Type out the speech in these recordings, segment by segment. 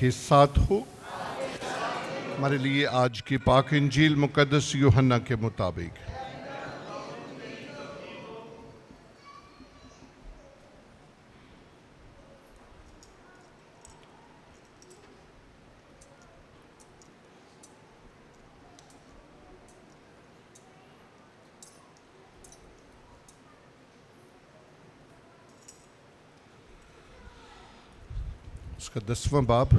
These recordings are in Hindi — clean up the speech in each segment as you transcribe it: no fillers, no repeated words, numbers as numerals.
आपके साथ हो। हमारे लिए आज की पाक इंजील मुकद्दस यूहन्ना के मुताबिक। उसका 10वां बाब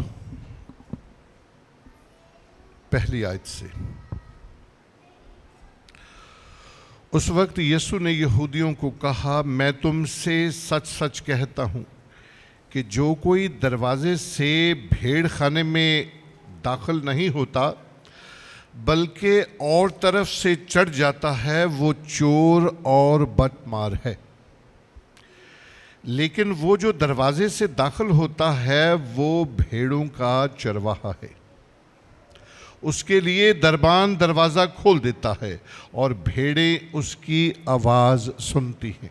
पहली आयत से। उस वक्त यीशु ने यहूदियों को कहा, मैं तुमसे सच सच कहता हूं कि जो कोई दरवाजे से भेड़ खाने में दाखिल नहीं होता बल्कि और तरफ से चढ़ जाता है, वो चोर और बटमार है। लेकिन वो जो दरवाजे से दाखिल होता है वो भेड़ों का चरवाहा है। उसके लिए दरबान दरवाज़ा खोल देता है और भेड़ें उसकी आवाज़ सुनती हैं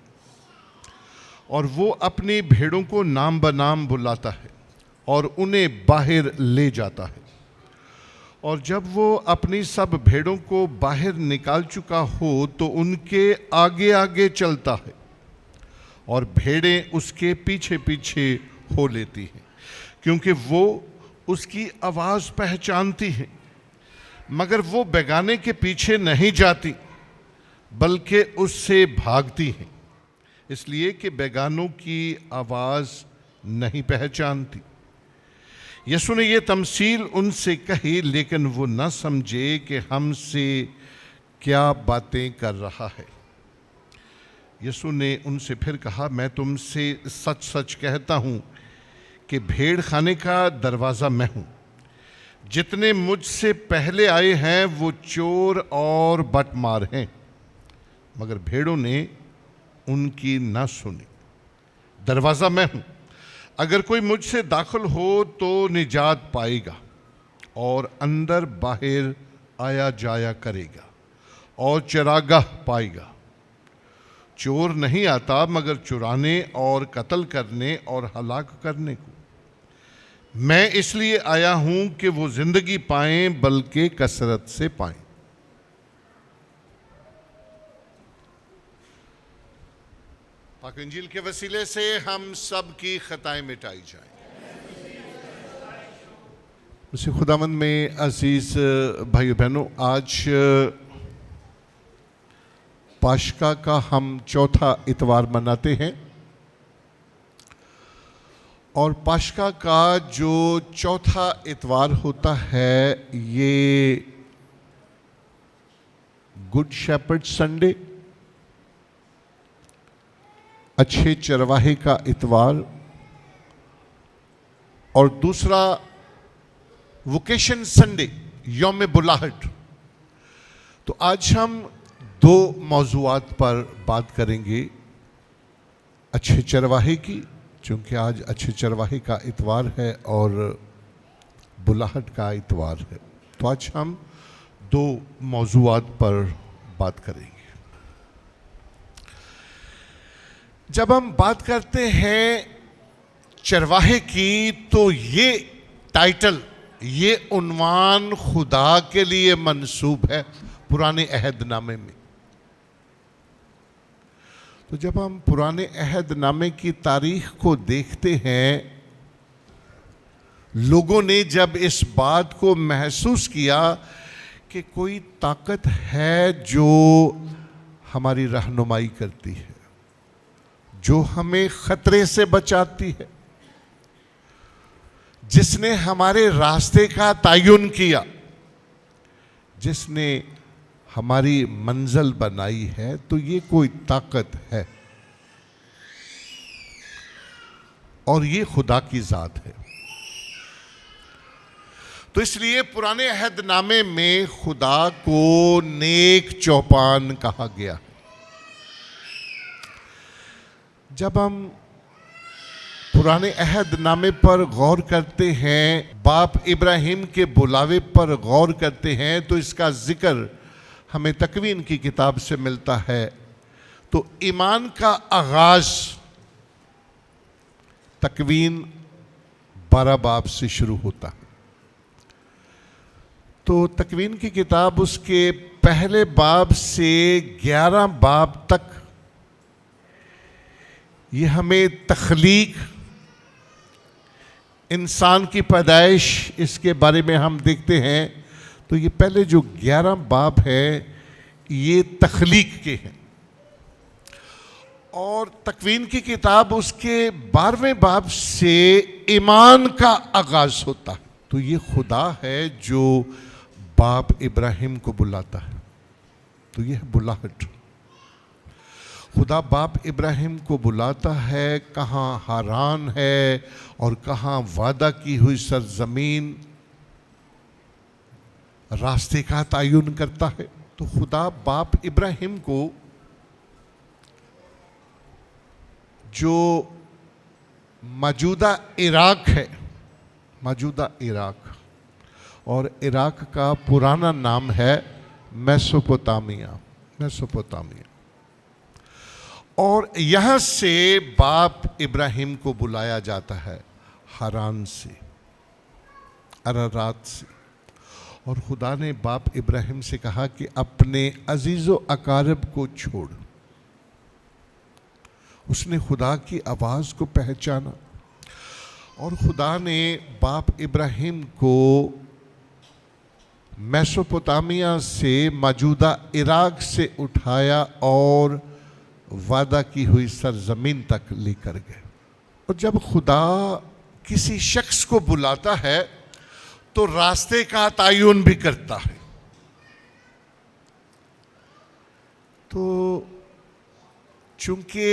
और वो अपनी भेड़ों को नाम बनाम बुलाता है और उन्हें बाहर ले जाता है। और जब वो अपनी सब भेड़ों को बाहर निकाल चुका हो तो उनके आगे आगे चलता है और भेड़ें उसके पीछे पीछे हो लेती हैं, क्योंकि वो उसकी आवाज़ पहचानती हैं। मगर वो बेगाने के पीछे नहीं जाती बल्कि उससे भागती हैं, इसलिए कि बेगानों की आवाज़ नहीं पहचानती। यीशु ने ये तमसील उनसे कही, लेकिन वो न समझे कि हमसे क्या बातें कर रहा है। यीशु ने उनसे फिर कहा, मैं तुमसे सच सच कहता हूँ कि भेड़ खाने का दरवाज़ा मैं हूँ। जितने मुझसे पहले आए हैं वो चोर और बटमार हैं, मगर भेड़ों ने उनकी न सुनी। दरवाज़ा मैं हूँ, अगर कोई मुझसे दाखिल हो तो निजात पाएगा और अंदर बाहर आया जाया करेगा और चरागाह पाएगा। चोर नहीं आता मगर चुराने और कत्ल करने और हलाक करने को। मैं इसलिए आया हूं कि वो जिंदगी पाएं बल्कि कसरत से पाएं। पाक इंजील के वसीले से हम सब की खताएं मिटाई जाएं। उसी खुदावंद में अजीज भाइयों बहनों, आज पाशका का हम चौथा इतवार मनाते हैं और पाशका का जो चौथा इतवार होता है ये गुड शेपर्ड संडे, अच्छे चरवाहे का इतवार, और दूसरा वोकेशन संडे, यौम बुलाहट। तो आज हम दो मौजूआत पर बात करेंगे। अच्छे चरवाहे की, चूँकि आज अच्छे चरवाहे का इतवार है, और बुलाहट का इतवार है। तो आज हम दो मौजूआत पर बात करेंगे। जब हम बात करते हैं चरवाहे की तो ये टाइटल, ये उन्वान खुदा के लिए मंसूब है पुराने अहदनामे में। तो जब हम पुराने अहदनामे की तारीख को देखते हैं, लोगों ने जब इस बात को महसूस किया कि कोई ताकत है जो हमारी रहनुमाई करती है, जो हमें खतरे से बचाती है, जिसने हमारे रास्ते का तयन किया, जिसने हमारी मंजिल बनाई है, तो ये कोई ताकत है और ये खुदा की ज़ात है। तो इसलिए पुराने अहदनामे में खुदा को नेक चौपान कहा गया। जब हम पुराने अहदनामे पर गौर करते हैं, बाप इब्राहिम के बुलावे पर गौर करते हैं, तो इसका जिक्र हमें तकवीन की किताब से मिलता है। तो ईमान का आगाज तकवीन 12 बाब से शुरू होता है। तो तकवीन की किताब उसके पहले बाब से 11 बाब तक ये हमें तख्लीक, इंसान की पैदाइश, इसके बारे में हम देखते हैं। तो ये पहले जो 11 बाब है ये तख्लीक के हैं, और तकवीन की किताब उसके 12वें बाब से ईमान का आगाज होता है। तो ये खुदा है जो बाप इब्राहिम को बुलाता है। तो ये है बुलाहट। खुदा बाप इब्राहिम को बुलाता है, कहाँ हारान है और कहाँ वादा की हुई सरजमीन, रास्ते का तयन करता है। तो खुदा बाप इब्राहिम को जो मौजूदा इराक है, मौजूदा इराक, और इराक का पुराना नाम है मेसोपोटामिया, मेसोपोटामिया, और यहाँ से बाप इब्राहिम को बुलाया जाता है हारान से, अरारात से। और खुदा ने बाप इब्राहिम से कहा कि अपने अजीज़ो अकारब को छोड़। उसने खुदा की आवाज़ को पहचाना और खुदा ने बाप इब्राहिम को मेसोपोटामिया से, मौजूदा इराक से उठाया और वादा की हुई सरजमीन तक लेकर गए। और जब खुदा किसी शख्स को बुलाता है तो रास्ते का तयन भी करता है। तो चूंकि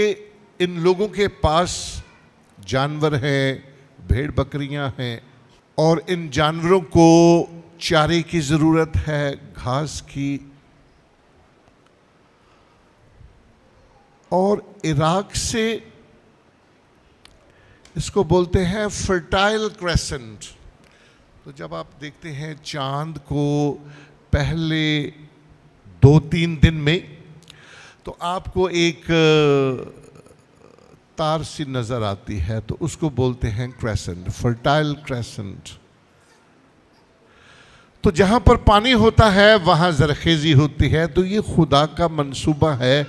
इन लोगों के पास जानवर हैं, भेड़ बकरियां हैं, और इन जानवरों को चारे की ज़रूरत है, घास की, और इराक से इसको बोलते हैं फर्टाइल क्रेसेंट। तो जब आप देखते हैं चांद को पहले 2-3 दिन में, तो आपको एक तार सी नज़र आती है, तो उसको बोलते हैं क्रेसेंट, फर्टाइल क्रेसेंट। तो जहाँ पर पानी होता है वहाँ ज़रखेज़ी होती है। तो ये खुदा का मंसूबा है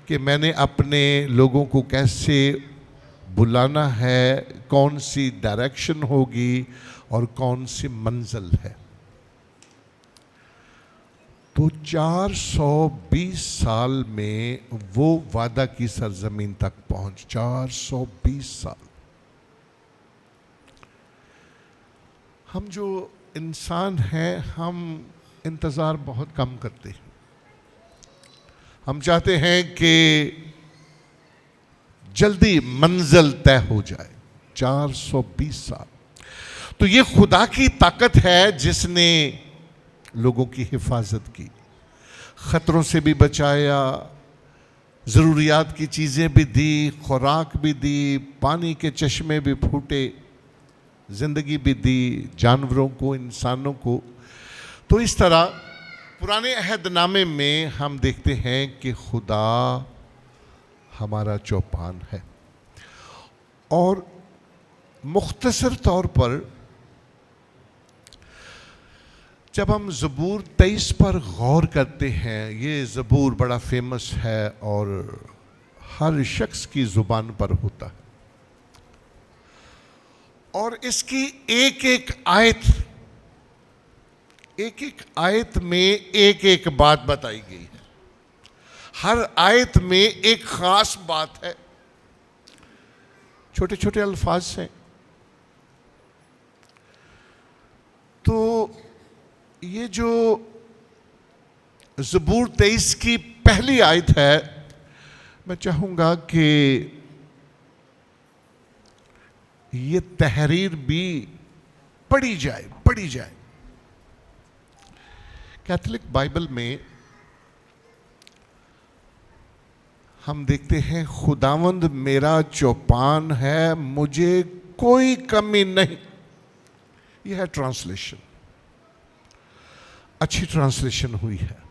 कि मैंने अपने लोगों को कैसे बुलाना है, कौन सी डायरेक्शन होगी और कौन सी मंजिल है। तो 420 साल में वो वादा की सरजमीन तक पहुंच, 420 साल। हम जो इंसान हैं, हम इंतज़ार बहुत कम करते हैं। हम चाहते हैं कि जल्दी मंजिल तय हो जाए। 420 साल। तो ये खुदा की ताकत है जिसने लोगों की हिफाजत की, ख़तरों से भी बचाया, ज़रूरियात की चीज़ें भी दी, खुराक भी दी, पानी के चश्मे भी फूटे, ज़िंदगी भी दी जानवरों को, इंसानों को। तो इस तरह पुराने अहदनामे में हम देखते हैं कि खुदा हमारा चौपान है। और मुख्तसर तौर पर जब हम ज़बूर 23 पर गौर करते हैं, ये ज़बूर बड़ा फेमस है और हर शख्स की ज़ुबान पर होता है, और इसकी एक एक आयत में एक एक बात बताई गई है। हर आयत में एक ख़ास बात है, छोटे छोटे अल्फाज हैं। तो ये जो ज़बूर 23 की पहली आयत है, मैं चाहूँगा कि ये तहरीर भी पढ़ी जाए। कैथोलिक बाइबल में हम देखते हैं, खुदावंद मेरा चौपान है, मुझे कोई कमी नहीं। यह है ट्रांसलेशन, अच्छी ट्रांसलेशन हुई है।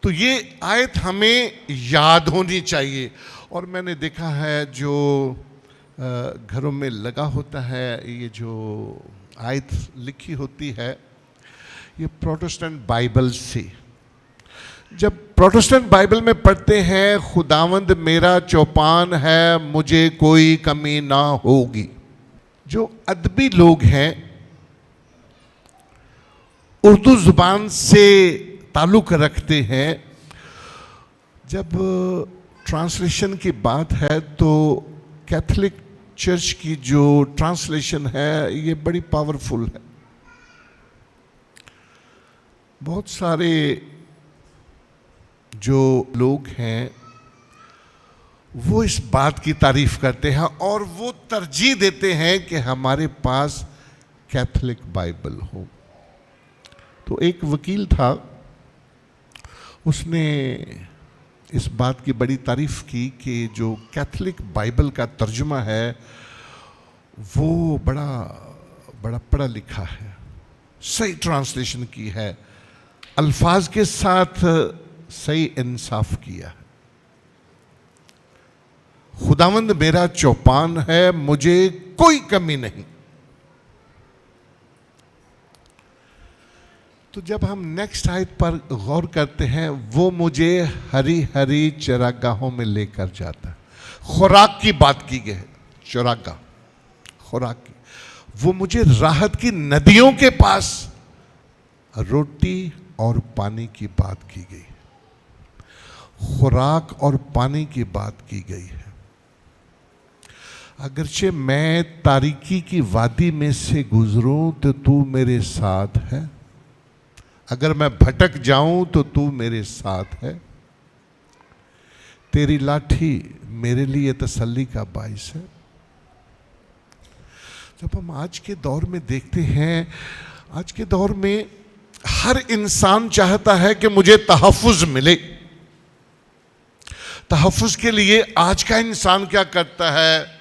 तो ये आयत हमें याद होनी चाहिए। और मैंने देखा है जो घरों में लगा होता है। ये जो आयत लिखी होती है ये प्रोटेस्टेंट बाइबल से। जब प्रोटेस्टेंट बाइबल में पढ़ते हैं खुदावंद मेरा चौपान है, मुझे कोई कमी ना होगी। जो अदबी लोग हैं, उर्दू जुबान से ताल्लुक़ रखते हैं, जब ट्रांसलेशन की बात है तो कैथोलिक चर्च की जो ट्रांसलेशन है ये बड़ी पावरफुल है। बहुत सारे जो लोग हैं वो इस बात की तारीफ करते हैं और वो तरजीह देते हैं कि हमारे पास कैथोलिक बाइबल हो। तो एक वकील था, उसने इस बात की बड़ी तारीफ की कि जो कैथोलिक बाइबल का तर्जुमा है वो बड़ा पढ़ा लिखा है, सही ट्रांसलेशन की है, अल्फाज के साथ सही इंसाफ किया है। खुदावंद मेरा चौपान है, मुझे कोई कमी नहीं। तो जब हम नेक्स्ट आयत पर गौर करते हैं, वो मुझे हरी हरी चरागाहों में लेकर जाता है। खुराक की बात की गई है, चरागाह खुराक की। वो मुझे राहत की नदियों के पास, रोटी और पानी की बात की गई, खुराक और पानी की बात की गई है। अगरचे मैं तारीकी की वादी में से गुजरूं तो तू मेरे साथ है, अगर मैं भटक जाऊं तो तू मेरे साथ है, तेरी लाठी मेरे लिए तसल्ली का बाइस है। जब हम आज के दौर में देखते हैं, आज के दौर में हर इंसान चाहता है कि मुझे तहफ़्फ़ुज़ मिले। तहफ़्फ़ुज़ के लिए आज का इंसान क्या करता है?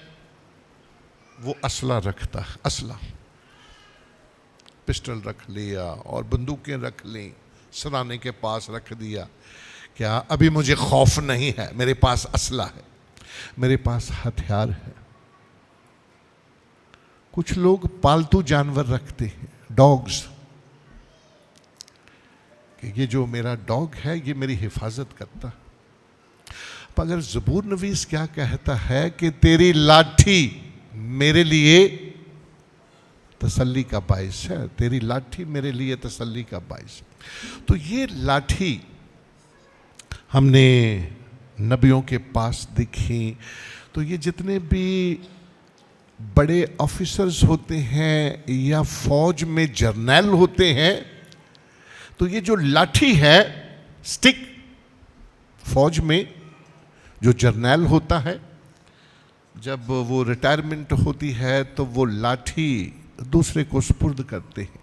वो असला रखता है, असला, पिस्टल रख लिया और बंदूकें रख ली, सराने के पास रख दिया। क्या अभी मुझे खौफ नहीं है, मेरे पास असला है, मेरे पास हथियार है। कुछ लोग पालतू जानवर रखते हैं, डॉग्स, कि ये जो मेरा डॉग है ये मेरी हिफाजत करता। मगर ज़बूर नवीस क्या कहता है कि तेरी लाठी मेरे लिए तसल्ली का बाइस है, तेरी लाठी मेरे लिए तसल्ली का बाइस है। तो ये लाठी हमने नबियों के पास देखी। तो ये जितने भी बड़े ऑफिसर्स होते हैं या फौज में जर्नैल होते हैं, तो ये जो लाठी है, स्टिक, फौज में जो जर्नैल होता है जब वो रिटायरमेंट होती है तो वो लाठी दूसरे को सुपुर्द करते हैं।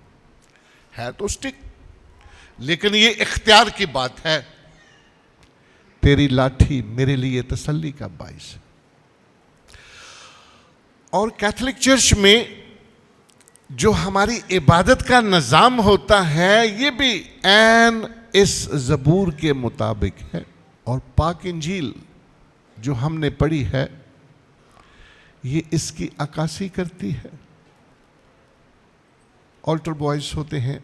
है तो स्टिक, लेकिन ये इख्तियार की बात है, तेरी लाठी मेरे लिए तसल्ली का बाइस है। और कैथोलिक चर्च में जो हमारी इबादत का निज़ाम होता है ये भी ऐन इस ज़बूर के मुताबिक है। और पाक इंजील जो हमने पढ़ी है ये इसकी अक्कासी करती है। ऑल्टर बॉयज होते हैं,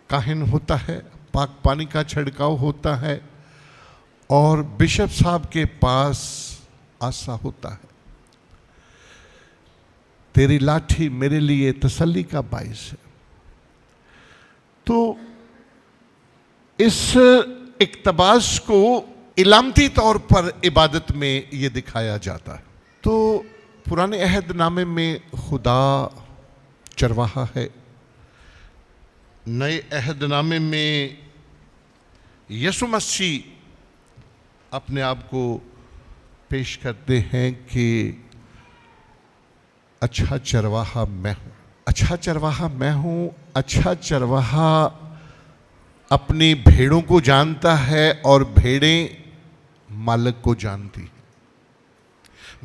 काहिन होता है, पाक पानी का छिड़काव होता है और बिशप साहब के पास आसा होता है। तेरी लाठी मेरे लिए तसल्ली का बाइस है। तो इस इक्तबास को इलामती तौर पर इबादत में ये दिखाया जाता है। तो पुराने अहदनामे में खुदा चरवाहा है, नए अहदनामे में यसु मसीह अपने आप को पेश करते हैं कि अच्छा चरवाहा मैं हूँ, अच्छा चरवाहा मैं हूँ। अच्छा चरवाहा अपनी भेड़ों को जानता है और भेड़ें मालिक को जानती हैं।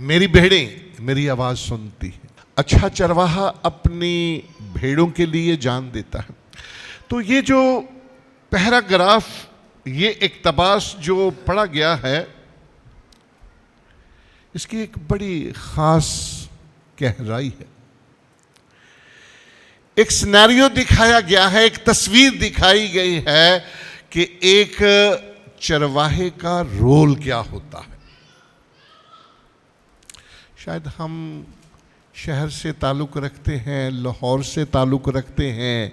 मेरी भेड़ें मेरी आवाज़ सुनती हैं। अच्छा चरवाहा अपनी भेड़ों के लिए जान देता है। तो ये जो पैराग्राफ, ये इक्तबास जो पढ़ा गया है, इसकी एक बड़ी खास गहराई है। एक सिनेरियो दिखाया गया है, एक तस्वीर दिखाई गई है कि एक चरवाहे का रोल क्या होता है। शायद हम शहर से ताल्लुक़ रखते हैं, लाहौर से ताल्लुक़ रखते हैं,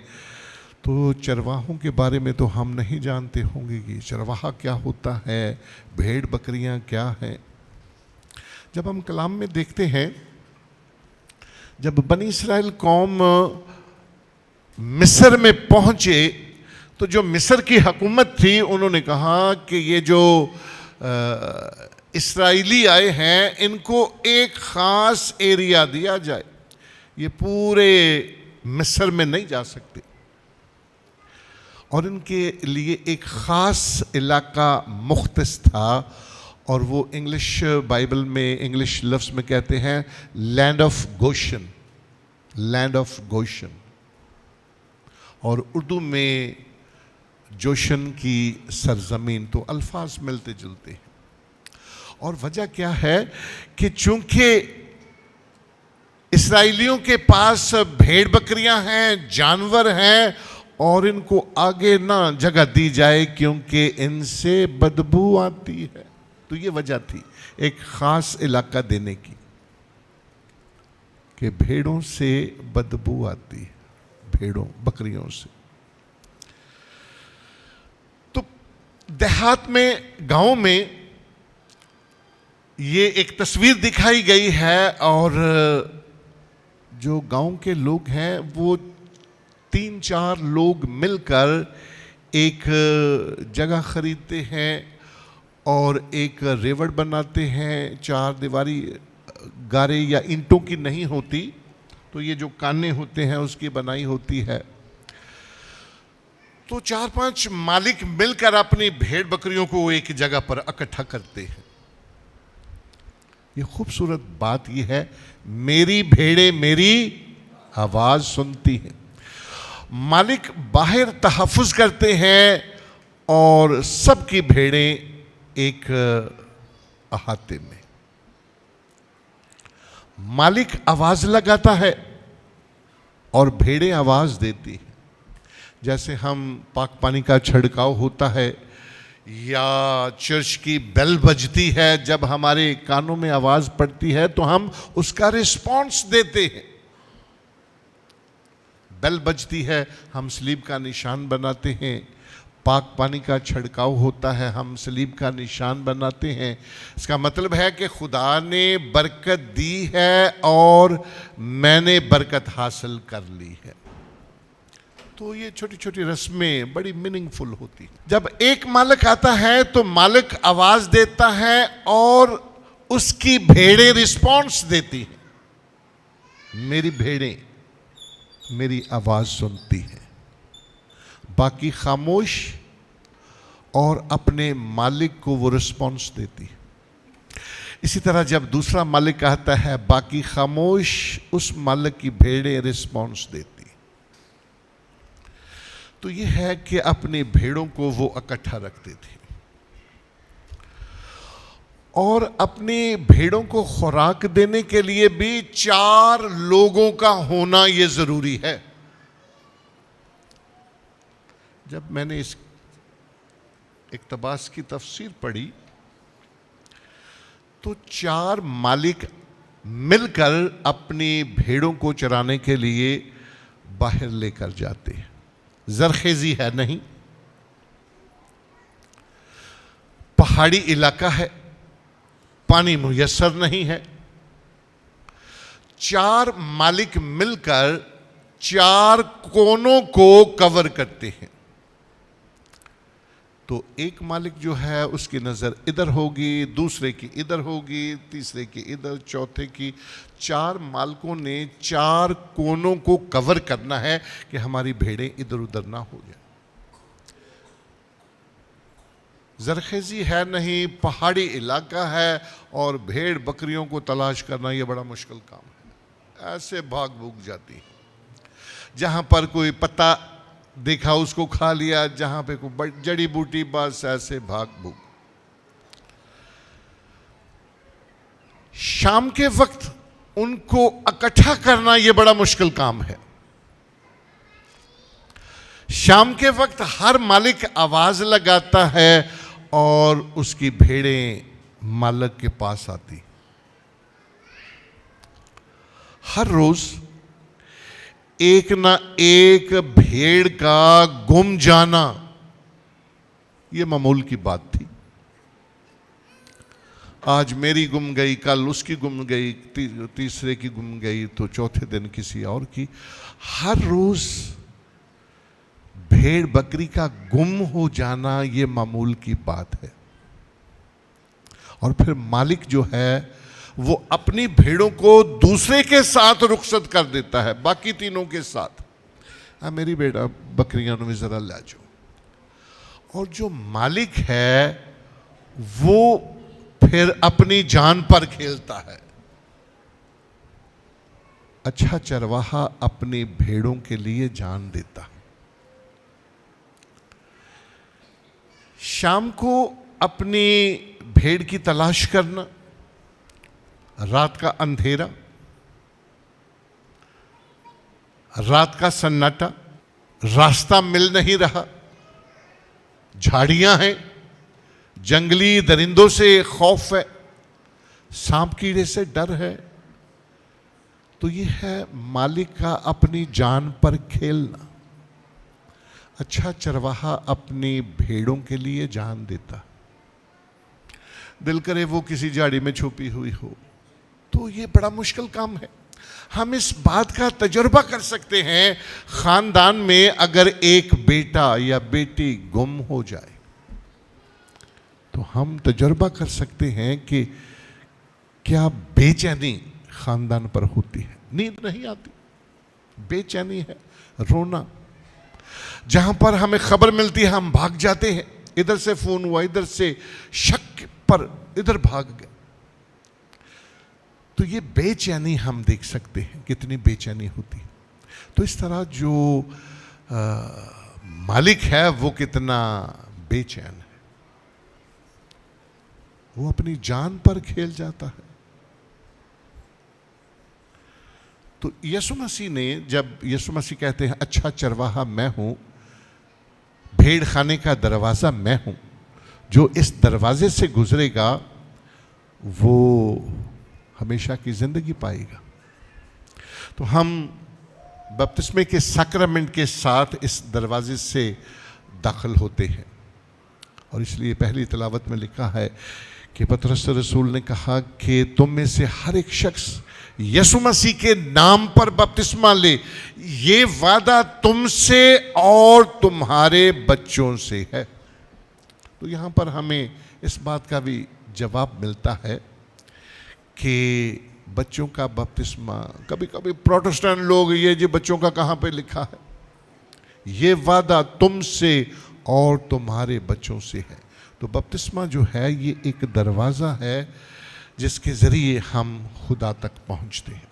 तो चरवाहों के बारे में तो हम नहीं जानते होंगे कि चरवाहा क्या होता है, भेड़ बकरियां क्या हैं। जब हम कलाम में देखते हैं, जब बनी इस्राएल कौम मिस्र में पहुंचे तो जो मिस्र की हुकूमत थी उन्होंने कहा कि ये जो इस्राएली आए हैं इनको एक ख़ास एरिया दिया जाए, ये पूरे मिस्र में नहीं जा सकते, और इनके लिए एक ख़ास इलाका मुख्तस था, और वो इंग्लिश बाइबल में इंग्लिश लफ्ज़ में कहते हैं land of Gaussian, land of Gaussian, और उर्दू में जोशन की सरजमीन। तो अल्फाज मिलते जुलते हैं। और वजह क्या है कि चूंकि इस्राएलियों के पास भेड़ बकरियां हैं, जानवर हैं, और इनको आगे ना जगह दी जाए क्योंकि इनसे बदबू आती है। तो ये वजह थी एक ख़ास इलाका देने की कि भेड़ों से बदबू आती है, भेड़ों बकरियों से। तो देहात में, गांव में ये एक तस्वीर दिखाई गई है, और जो गांव के लोग हैं वो 3-4 लोग मिलकर एक जगह खरीदते हैं और एक रेवड़ बनाते हैं। 4 दीवारी गारे या ईंटों की नहीं होती, तो ये जो काने होते हैं उसकी बनाई होती है। तो 4-5 मालिक मिलकर अपनी भेड़ बकरियों को एक जगह पर इकट्ठा करते हैं। ये खूबसूरत बात ये है, मेरी भेड़ें मेरी आवाज़ सुनती हैं। मालिक बाहर तहफ़्फ़ुज़ करते हैं और सबकी भेड़ें एक अहाते में। मालिक आवाज़ लगाता है और भेड़ें आवाज़ देती हैं। जैसे हम पाक पानी का छिड़काव होता है या चर्च की बेल बजती है, जब हमारे कानों में आवाज़ पड़ती है तो हम उसका रिस्पॉन्स देते हैं। बेल बजती है, हम सलीब का निशान बनाते हैं। पाक पानी का छिड़काव होता है, हम सलीब का निशान बनाते हैं। इसका मतलब है कि खुदा ने बरकत दी है और मैंने बरकत हासिल कर ली है। तो ये छोटी छोटी रस्में बड़ी मीनिंगफुल होती हैं। जब एक मालिक आता है तो मालिक आवाज़ देता है और उसकी भेड़ें रिस्पॉन्स देती हैं। मेरी भेड़ें मेरी आवाज़ सुनती हैं, बाकी खामोश, और अपने मालिक को वो रिस्पॉन्स देती है। इसी तरह जब दूसरा मालिक आता है, बाकी खामोश, उस मालिक की भेड़ें रिस्पॉन्स देती। तो ये है कि अपनी भेड़ों को वो इकट्ठा रखते थे और अपनी भेड़ों को खुराक देने के लिए भी 4 लोगों का होना ये जरूरी है। जब मैंने इस इक्तबास की तफसीर पढ़ी तो 4 मालिक मिलकर अपनी भेड़ों को चराने के लिए बाहर लेकर जाते हैं। जरखेजी है नहीं, पहाड़ी इलाका है, पानी मुयस्सर नहीं है। 4 मालिक मिलकर 4 कोनों को कवर करते हैं। तो एक मालिक जो है उसकी नज़र इधर होगी, दूसरे की इधर होगी, तीसरे की इधर, चौथे की। 4 मालिकों ने 4 कोनों को कवर करना है कि हमारी भेड़ें इधर उधर ना हो जाए। जरखेजी है नहीं, पहाड़ी इलाका है, और भेड़ बकरियों को तलाश करना ये बड़ा मुश्किल काम है। ऐसे भाग भूग जाती है। जहाँ पर कोई पत्ता देखा उसको खा लिया, जहाँ पे कोई जड़ी बूटी, बस ऐसे भाग भूग। शाम के वक्त उनको इकट्ठा करना यह बड़ा मुश्किल काम है। शाम के वक्त हर मालिक आवाज लगाता है और उसकी भेड़ें मालिक के पास आती। हर रोज एक ना एक भेड़ का गुम जाना यह मामूल की बात थी। आज मेरी गुम गई, कल उसकी गुम गई, तीसरे की गुम गई, तो चौथे दिन किसी और की। हर रोज भेड़ बकरी का गुम हो जाना यह मामूल की बात है। और फिर मालिक जो है वो अपनी भेड़ों को दूसरे के साथ रुखसत कर देता है, बाकी तीनों के साथ। मेरी बेटा बकरियां भी जरा ला जाओ। और जो मालिक है वो फिर अपनी जान पर खेलता है। अच्छा चरवाहा अपनी भेड़ों के लिए जान देता है। शाम को अपनी भेड़ की तलाश करना, रात का अंधेरा, रात का सन्नाटा, रास्ता मिल नहीं रहा, झाड़ियां हैं, जंगली दरिंदों से खौफ है, सांप कीड़े से डर है, तो यह है मालिक का अपनी जान पर खेलना। अच्छा चरवाहा अपनी भेड़ों के लिए जान देता। दिल करे वो किसी झाड़ी में छुपी हुई हो, तो ये बड़ा मुश्किल काम है। हम इस बात का तजुर्बा कर सकते हैं, खानदान में अगर एक बेटा या बेटी गुम हो जाए तो हम तजुर्बा कर सकते हैं कि क्या बेचैनी खानदान पर होती है। नींद नहीं आती, बेचैनी है, रोना। जहां पर हमें खबर मिलती है हम भाग जाते हैं, इधर से फोन हुआ, इधर से शक पर इधर भाग गए। तो ये बेचैनी हम देख सकते हैं, कितनी बेचैनी होती है। तो इस तरह जो मालिक है वो कितना बेचैन है, वो अपनी जान पर खेल जाता है। तो यीशु मसीह ने, जब यीशु मसीह कहते हैं अच्छा चरवाहा मैं हूं, भेड़ खाने का दरवाजा मैं हूं, जो इस दरवाजे से गुजरेगा वो हमेशा की जिंदगी पाएगा। तो हम बपतिस्मे के सैक्रामेंट के साथ इस दरवाजे से दाखिल होते हैं। और इसलिए पहली तिलावत में लिखा है कि पतरस रसूल ने कहा कि तुम में से हर एक शख्स यीशु मसीह के नाम पर बपतिस्मा ले, ये वादा तुमसे और तुम्हारे बच्चों से है। तो यहां पर हमें इस बात का भी जवाब मिलता है कि बच्चों का बपतिस्मा, कभी कभी प्रोटेस्टेंट लोग ये जी बच्चों का कहां पे लिखा है, ये वादा तुमसे और तुम्हारे बच्चों से है। तो बपतिस्मा जो है ये एक दरवाज़ा है जिसके ज़रिए हम खुदा तक पहुंचते हैं।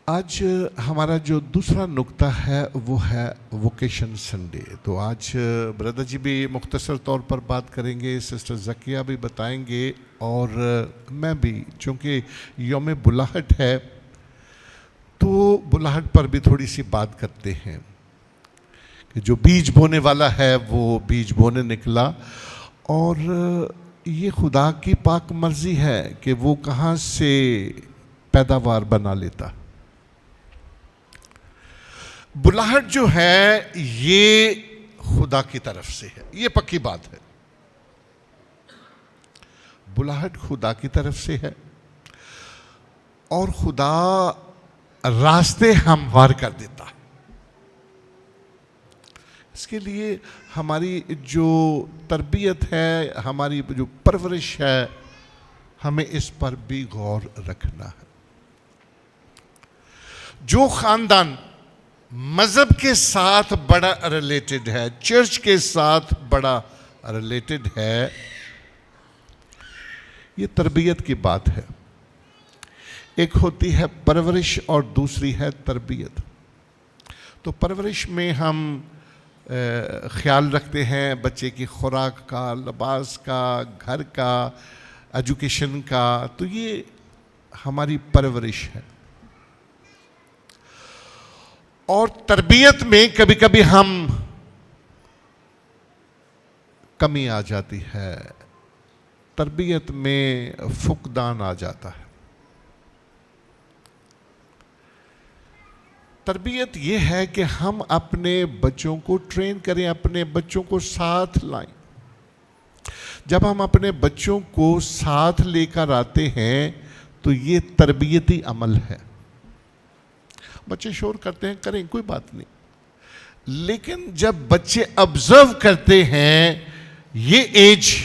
आज हमारा जो दूसरा नुक्ता है वो है वोकेशन संडे। तो आज ब्रदर जी भी मुख्तसर तौर पर बात करेंगे, सिस्टर ज़किया भी बताएंगे, और मैं भी, चूँकि यौम बुलाहट है तो बुलाहट पर भी थोड़ी सी बात करते हैं कि जो बीज बोने वाला है वो बीज बोने निकला, और ये खुदा की पाक मर्जी है कि वो कहाँ से पैदावार बना लेता। बुलाहट जो है ये खुदा की तरफ से है, ये पक्की बात है। बुलाहट खुदा की तरफ से है और खुदा रास्ते हमवार कर देता है। इसके लिए हमारी जो तरबियत है, हमारी जो परवरिश है, हमें इस पर भी गौर रखना है। जो खानदान मजहब के साथ बड़ा रिलेटेड है, चर्च के साथ बड़ा रिलेटेड है, ये तरबियत की बात है। एक होती है परवरिश और दूसरी है तरबियत। तो परवरिश में हम ख्याल रखते हैं बच्चे की खुराक का, लिबास का, घर का, एजुकेशन का, तो ये हमारी परवरिश है। और तरबियत में कभी कभी हम कमी आ जाती है, तरबियत में फुकदान आ जाता है। तरबियत ये है कि हम अपने बच्चों को ट्रेन करें, अपने बच्चों को साथ लाएं। जब हम अपने बच्चों को साथ लेकर आते हैं तो ये तरबियती अमल है। बच्चे शोर करते हैं, करें, कोई बात नहीं, लेकिन जब बच्चे ऑब्जर्व करते हैं, ये एज,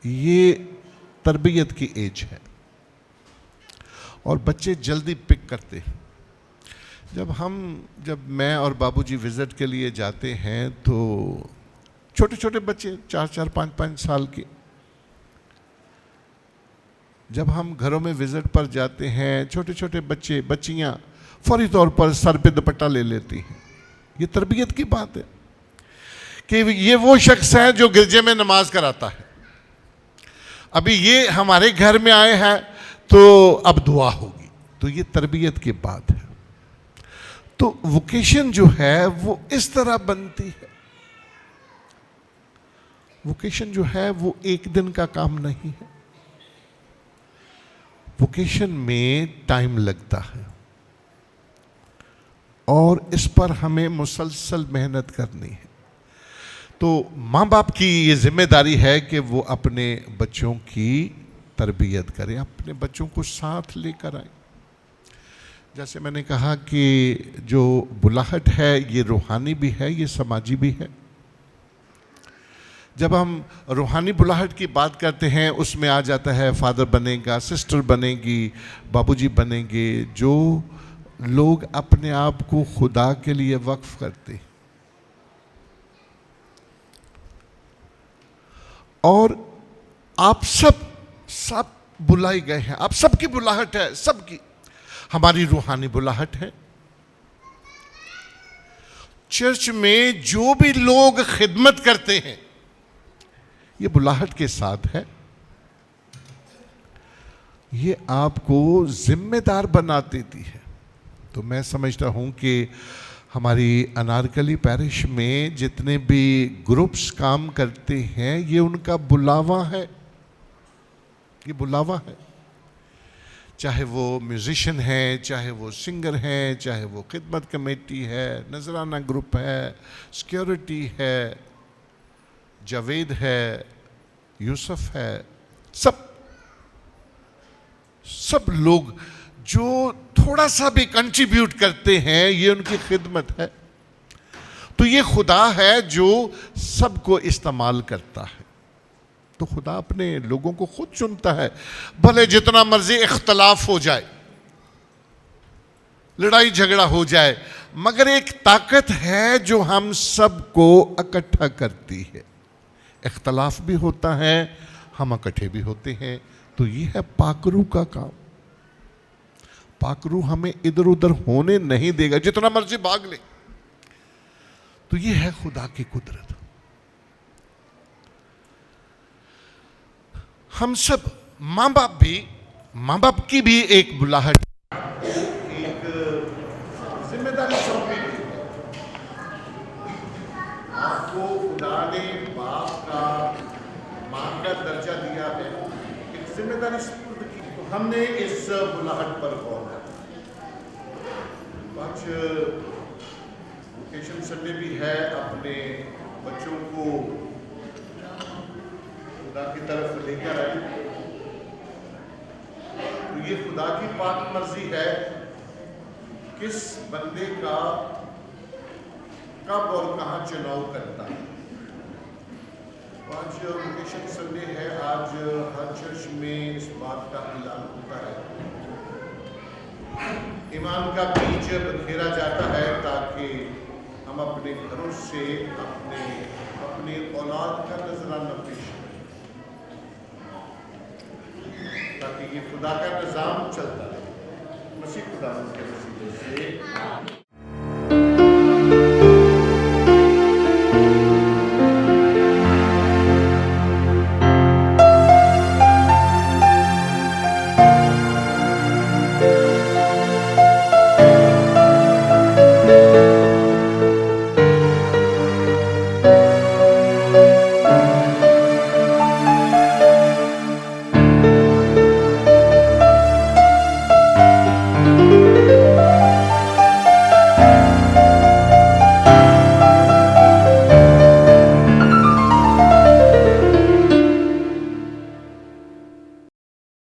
ये तरबियत की एज है और बच्चे जल्दी पिक करते हैं। जब मैं और बाबूजी विजिट के लिए जाते हैं तो छोटे छोटे बच्चे 4-4, 5-5 साल के, जब हम घरों में विजिट पर जाते हैं, छोटे छोटे बच्चे, बच्चियां फौरी तौर पर सर पे दुपट्टा ले लेती हैं। ये तरबियत की बात है कि ये वो शख्स है जो गिरजे में नमाज कराता है, अभी ये हमारे घर में आए हैं तो अब दुआ होगी। तो ये तरबियत की बात है। तो वोकेशन जो है वो इस तरह बनती है। वोकेशन जो है वो एक दिन का काम नहीं है, वोकेशन में टाइम लगता है और इस पर हमें मुसलसल मेहनत करनी है। तो माँ बाप की ये जिम्मेदारी है कि वो अपने बच्चों की तरबियत करें, अपने बच्चों को साथ लेकर आए। जैसे मैंने कहा कि जो बुलाहट है ये रूहानी भी है, ये समाजी भी है। जब हम रूहानी बुलाहट की बात करते हैं उसमें आ जाता है फादर बनेगा, सिस्टर बनेगी, बाबूजी बनेंगे, जो लोग अपने आप को खुदा के लिए वक्फ करते हैं। और आप सब बुलाए गए हैं, आप सबकी बुलाहट है, सबकी, हमारी रूहानी बुलाहट है। चर्च में जो भी लोग खिदमत करते हैं ये बुलाहट के साथ है, ये आपको जिम्मेदार बना देती है। तो मैं समझता हूं कि हमारी अनारकली पैरिश में जितने भी ग्रुप्स काम करते हैं ये उनका बुलावा है, ये बुलावा है। चाहे वो म्यूजिशियन है, चाहे वो सिंगर हैं, चाहे वो खिदमत कमेटी है, नजराना ग्रुप है, सिक्योरिटी है, जावेद है, यूसुफ है, सब लोग जो थोड़ा सा भी कंट्रीब्यूट करते हैं ये उनकी खिदमत है। तो ये खुदा है जो सबको इस्तेमाल करता है। तो खुदा अपने लोगों को खुद चुनता है, भले जितना मर्जी इख्तलाफ हो जाए, लड़ाई झगड़ा हो जाए, मगर एक ताकत है जो हम सबको इकट्ठा करती है। इख्तलाफ भी होता है, हम इकट्ठे भी होते हैं। तो ये है पाकरू का काम। पाकरू हमें इधर उधर होने नहीं देगा, जितना मर्जी भाग ले। तो ये है खुदा की कुदरत। हम सब माँ बाप की भी एक बुलाहट, एक जिम्मेदारी सौंपी गई है। आपको खुदा ने बाप का, माँ का दर्जा दिया है, एक जिम्मेदारी सुपुर्द की। तो हमने इस बुलाहट पर गौर किया। आज वोकेशन संडे भी है, अपने बच्चों को खुदा की तरफ लेकर आए। तो ये खुदा की पाक मर्जी है किस बंदे का कब और कहाँ चुनाव करता है। आज वोकेशन संडे है, आज हर चर्च में इस बात का ऐलान होता है, ईमान का बीज बखेरा जाता है, ताकि हम अपने घरों से अपनी औलाद का नजराना पेश करें, ताकि ये खुदा का निजाम चलता है। मसीह खुदा के वसीले से